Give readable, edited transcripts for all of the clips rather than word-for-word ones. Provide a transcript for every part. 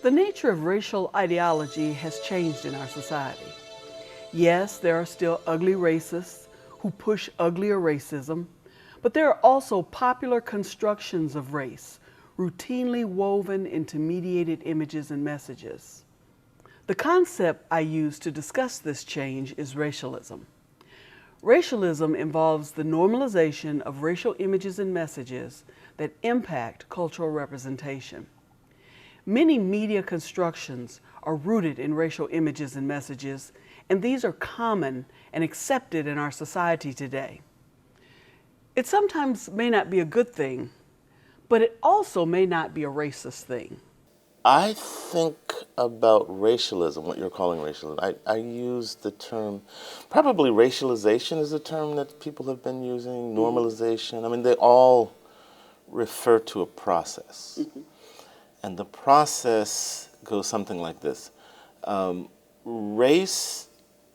The nature of racial ideology has changed in our society. Yes, there are still ugly racists who push uglier racism, but there are also popular constructions of race, routinely woven into mediated images and messages. The concept I use to discuss this change is racialism. Racialism involves the normalization of racial images and messages that impact cultural representation. Many media constructions are rooted in racial images and messages, and these are common and accepted in our society today. It sometimes may not be a good thing, but it also may not be a racist thing. I think about racialism, what you're calling racialism. I use the term, probably racialization is a term that people have been using, normalization. I mean, they all refer to a process. And the process goes something like this. Race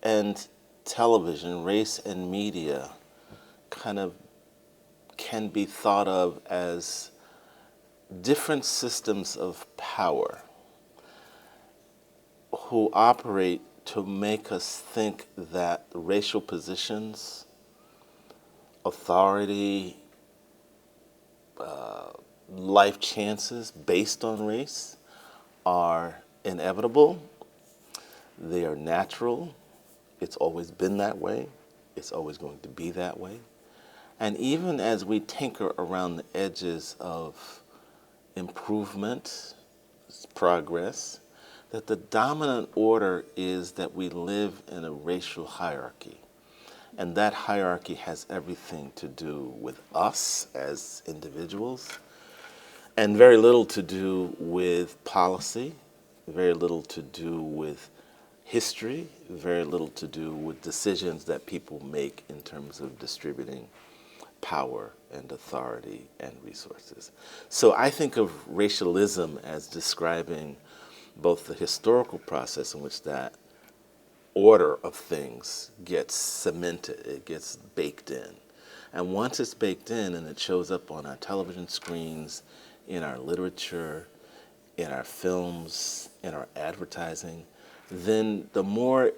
and television, race and media kind of can be thought of as different systems of power who operate to make us think that racial positions, authority, life chances based on race are inevitable, they are natural, it's always been that way, it's always going to be that way. And even as we tinker around the edges of improvement, progress, that the dominant order is that we live in a racial hierarchy. And that hierarchy has everything to do with us as individuals, and very little to do with policy, very little to do with history, very little to do with decisions that people make in terms of distributing power and authority and resources. So I think of racialism as describing both the historical process in which that order of things gets cemented, it gets baked in. And once it's baked in and it shows up on our television screens, in our literature, in our films, in our advertising, then the more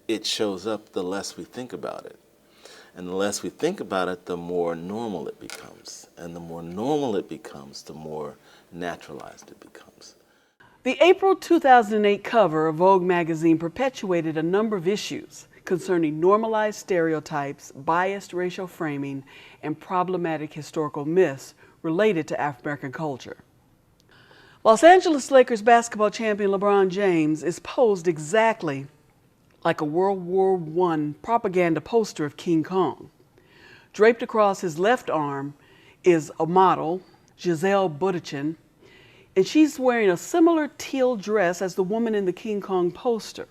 it shows up, the less we think about it. And the less we think about it, the more normal it becomes. And the more normal it becomes, the more naturalized it becomes. The April 2008 cover of Vogue magazine perpetuated a number of issues concerning normalized stereotypes, biased racial framing, and problematic historical myths related to African American culture. Los Angeles Lakers basketball champion LeBron James is posed exactly like a World War I propaganda poster of King Kong. Draped across his left arm is a model, Giselle Bundchen, and she's wearing a similar teal dress as the woman in the King Kong poster.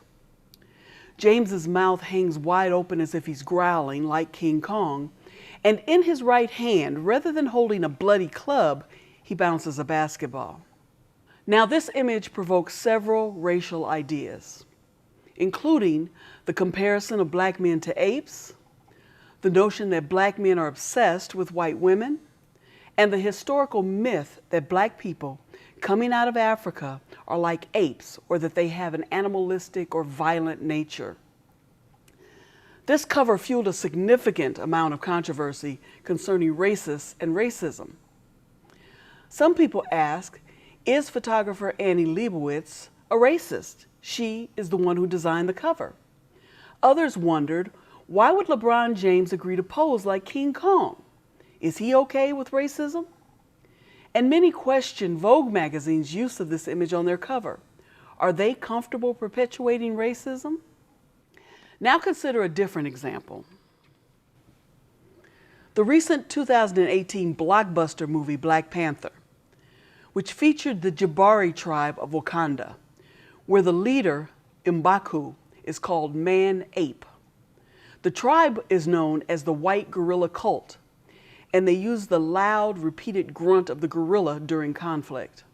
James's mouth hangs wide open as if he's growling like King Kong, and in his right hand, rather than holding a bloody club, he bounces a basketball. Now, this image provokes several racial ideas, including the comparison of black men to apes, the notion that black men are obsessed with white women, and the historical myth that black people coming out of Africa are like apes, or that they have an animalistic or violent nature. This cover fueled a significant amount of controversy concerning racists and racism. Some people ask, is photographer Annie Leibovitz a racist? She is the one who designed the cover. Others wondered, why would LeBron James agree to pose like King Kong? Is he okay with racism? And many question Vogue magazine's use of this image on their cover. Are they comfortable perpetuating racism? Now consider a different example. The recent 2018 blockbuster movie Black Panther, which featured the Jabari tribe of Wakanda, where the leader, M'Baku, is called Man-Ape. The tribe is known as the White Gorilla Cult, and they use the loud, repeated grunt of the gorilla during conflict.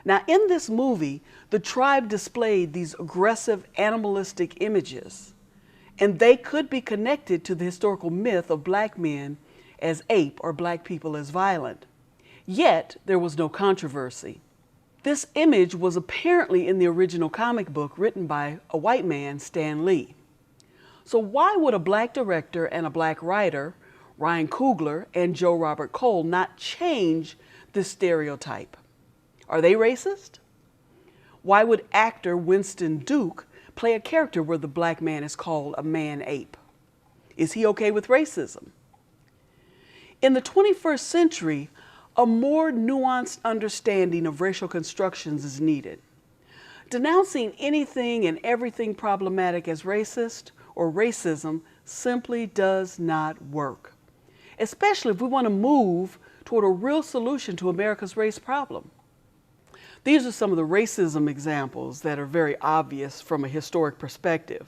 Now, in this movie, the tribe displayed these aggressive, animalistic images, and they could be connected to the historical myth of black men as ape or black people as violent. Yet, there was no controversy. This image was apparently in the original comic book written by a white man, Stan Lee. So why would a black director and a black writer, Ryan Coogler and Joe Robert Cole, not change this stereotype? Are they racist? Why would actor Winston Duke play a character where the black man is called a man-ape? Is he okay with racism? In the 21st century, a more nuanced understanding of racial constructions is needed. Denouncing anything and everything problematic as racist or racism simply does not work, especially if we want to move toward a real solution to America's race problem. These are some of the racism examples that are very obvious from a historic perspective,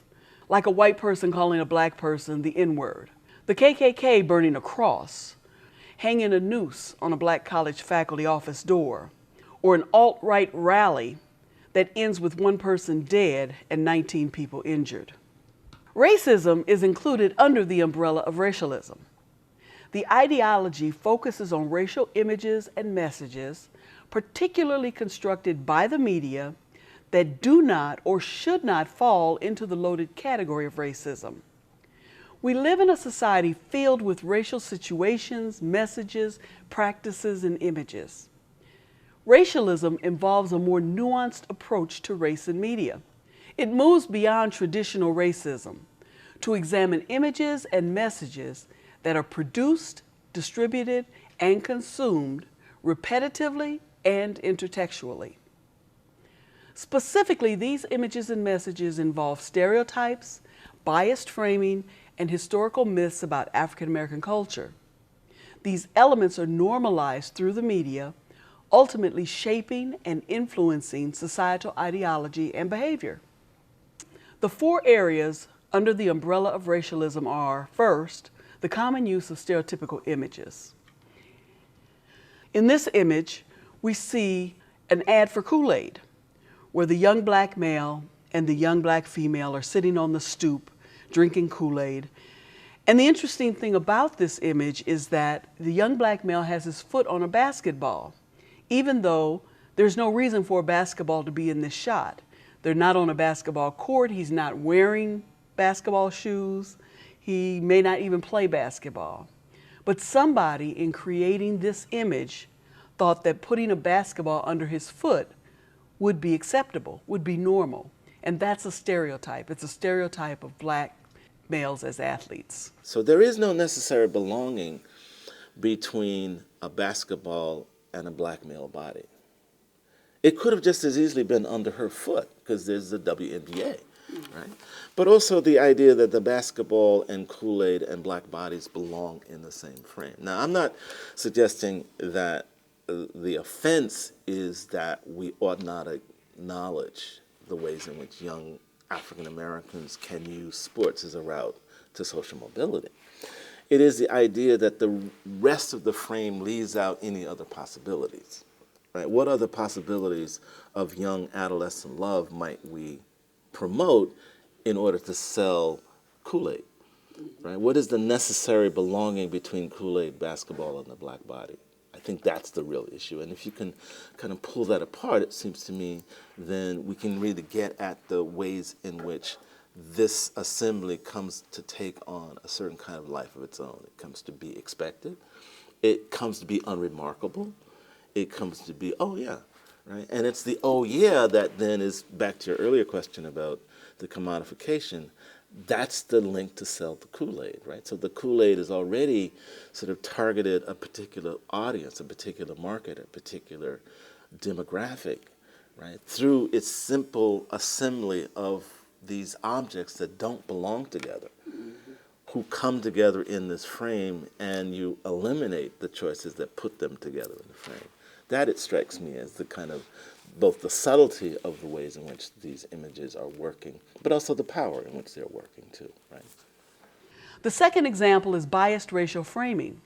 like a white person calling a black person the N-word, the KKK burning a cross, hanging a noose on a black college faculty office door, or an alt-right rally that ends with one person dead and 19 people injured. Racism is included under the umbrella of racialism. The ideology focuses on racial images and messages, particularly constructed by the media, that do not or should not fall into the loaded category of racism. We live in a society filled with racial situations, messages, practices, and images. Racialism involves a more nuanced approach to race in media. It moves beyond traditional racism to examine images and messages that are produced, distributed, and consumed repetitively and intertextually. Specifically, these images and messages involve stereotypes, biased framing, and historical myths about African American culture. These elements are normalized through the media, ultimately shaping and influencing societal ideology and behavior. The four areas under the umbrella of racialism are, first, the common use of stereotypical images. In this image, we see an ad for Kool-Aid, where the young black male and the young black female are sitting on the stoop drinking Kool-Aid. And the interesting thing about this image is that the young black male has his foot on a basketball, even though there's no reason for a basketball to be in this shot. They're not on a basketball court. He's not wearing basketball shoes. He may not even play basketball. But somebody in creating this image thought that putting a basketball under his foot would be acceptable, would be normal. And that's a stereotype. It's a stereotype of black males as athletes. So there is no necessary belonging between a basketball and a black male body. It could have just as easily been under her foot because there's the WNBA, right? But also the idea that the basketball and Kool-Aid and black bodies belong in the same frame. Now, I'm not suggesting that the offense is that we ought not acknowledge the ways in which young African Americans can use sports as a route to social mobility. It is the idea that the rest of the frame leaves out any other possibilities. Right? What other possibilities of young adolescent love might we promote in order to sell Kool-Aid? Right? What is the necessary belonging between Kool-Aid, basketball, and the black body? I think that's the real issue. And if you can kind of pull that apart, it seems to me, then we can really get at the ways in which this assembly comes to take on a certain kind of life of its own. It comes to be expected. It comes to be unremarkable. It comes to be, oh yeah, right? And it's the oh yeah that then is, back to your earlier question about the commodification, that's the link to sell the Kool-Aid, right? So the Kool-Aid is already sort of targeted a particular audience, a particular market, a particular demographic, right? Through its simple assembly of these objects that don't belong together, who come together in this frame, and you eliminate the choices that put them together in the frame. That, it strikes me, as the kind of both the subtlety of the ways in which these images are working, but also the power in which they're working too, right? The second example is biased racial framing.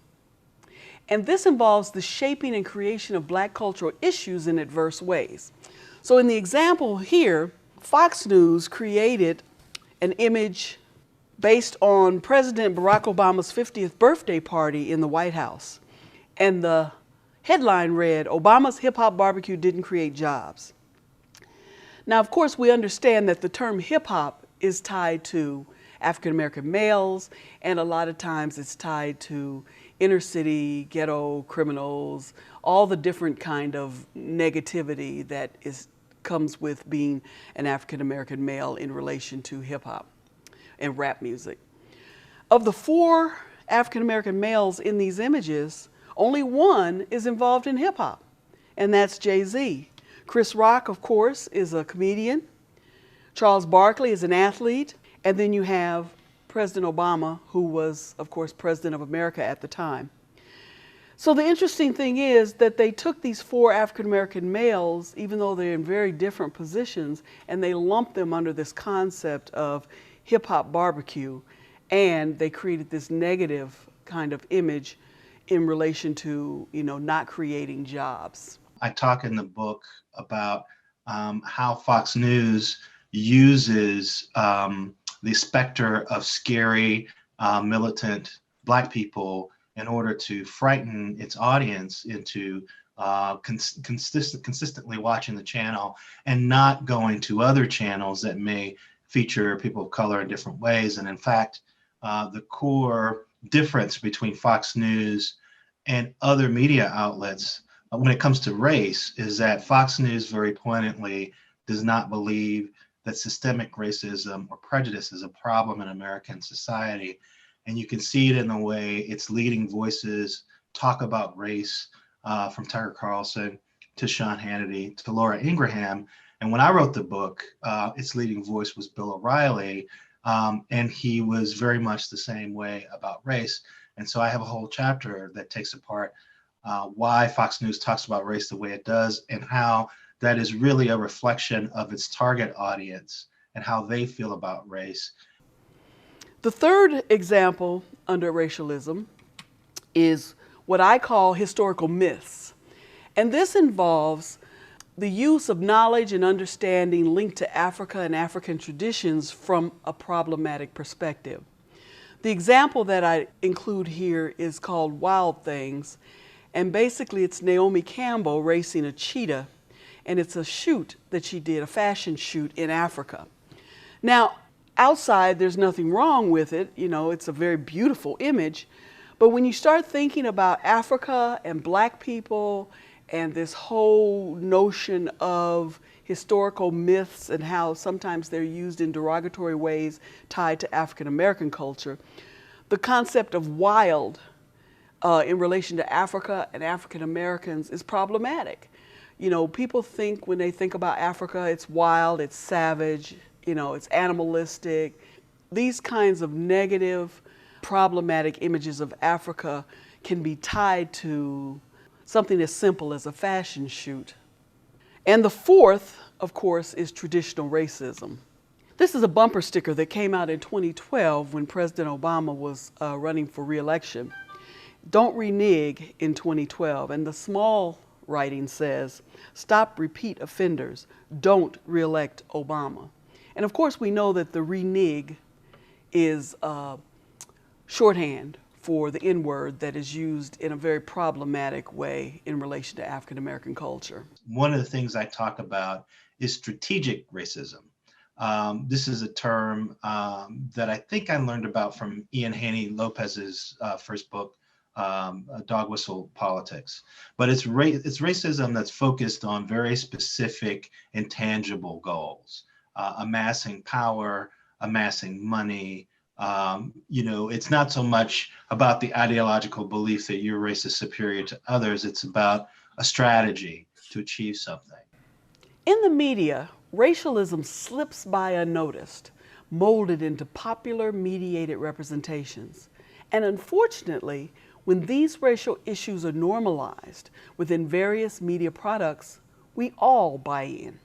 And this involves the shaping and creation of black cultural issues in adverse ways. So in the example here, Fox News created an image based on President Barack Obama's 50th birthday party in the White House. And the headline read, "Obama's hip hop barbecue didn't create jobs." Now, of course, we understand that the term hip hop is tied to African American males, and a lot of times it's tied to inner city, ghetto criminals, all the different kind of negativity that comes with being an African American male in relation to hip hop and rap music. Of the 4 African American males in these images, only one is involved in hip hop, and that's Jay-Z. Chris Rock, of course, is a comedian. Charles Barkley is an athlete. And then you have President Obama, who was, of course, President of America at the time. So the interesting thing is that they took these 4 African American males, even though they're in very different positions, and they lumped them under this concept of hip hop barbecue, and they created this negative kind of image in relation to, not creating jobs. I talk in the book about how Fox News uses the specter of scary, militant Black people in order to frighten its audience into consistently watching the channel and not going to other channels that may feature people of color in different ways. And in fact, the core difference between Fox News and other media outlets when it comes to race is that Fox News very poignantly does not believe that systemic racism or prejudice is a problem in American society. And you can see it in the way its leading voices talk about race, from Tucker Carlson to Sean Hannity to Laura Ingraham. And when I wrote the book, its leading voice was Bill O'Reilly, and he was very much the same way about race. And so I have a whole chapter that takes apart why Fox News talks about race the way it does, and how that is really a reflection of its target audience and how they feel about race. The third example under racialism is what I call historical myths. And this involves the use of knowledge and understanding linked to Africa and African traditions from a problematic perspective. The example that I include here is called Wild Things. And basically it's Naomi Campbell racing a cheetah. And it's a shoot that she did, a fashion shoot in Africa. Now, outside, there's nothing wrong with it. It's a very beautiful image. But when you start thinking about Africa and Black people and this whole notion of historical myths and how sometimes they're used in derogatory ways tied to African American culture, the concept of wild in relation to Africa and African Americans is problematic. People think when they think about Africa, it's wild, it's savage, it's animalistic. These kinds of negative, problematic images of Africa can be tied to something as simple as a fashion shoot. And the fourth, of course, is traditional racism. This is a bumper sticker that came out in 2012 when President Obama was running for re-election. Don't renege in 2012. And the small writing says, "Stop repeat offenders. Don't reelect Obama." And of course, we know that the renege is shorthand for the N-word that is used in a very problematic way in relation to African American culture. One of the things I talk about is strategic racism. This is a term that I think I learned about from Ian Haney Lopez's first book, Dog Whistle Politics. But it's racism that's focused on very specific, intangible goals, amassing power, amassing money. It's not so much about the ideological belief that your race is superior to others. It's about a strategy to achieve something. In the media, racialism slips by unnoticed, molded into popular mediated representations. And unfortunately, when these racial issues are normalized within various media products, we all buy in.